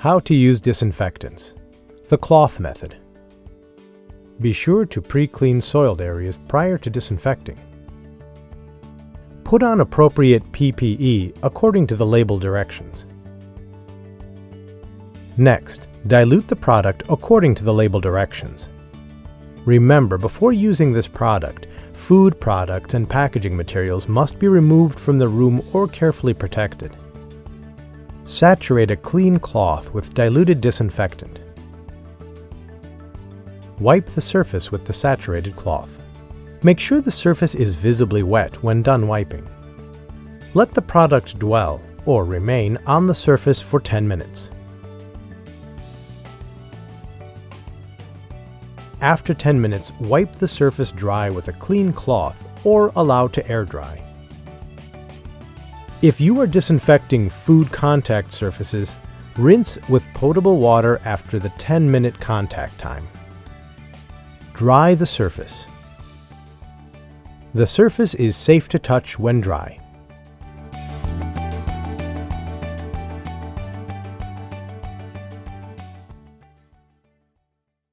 How to use disinfectants. The cloth method. Be sure to pre-clean soiled areas prior to disinfecting. Put on appropriate PPE according to the label directions. Next, dilute the product according to the label directions. Remember, before using this product, food products and packaging materials must be removed from the room or carefully protected. Saturate a clean cloth with diluted disinfectant. Wipe the surface with the saturated cloth. Make sure the surface is visibly wet when done wiping. Let the product dwell or remain on the surface for 10 minutes. After 10 minutes, wipe the surface dry with a clean cloth or allow to air dry. If you are disinfecting food contact surfaces, rinse with potable water after the 10-minute contact time. Dry the surface. The surface is safe to touch when dry.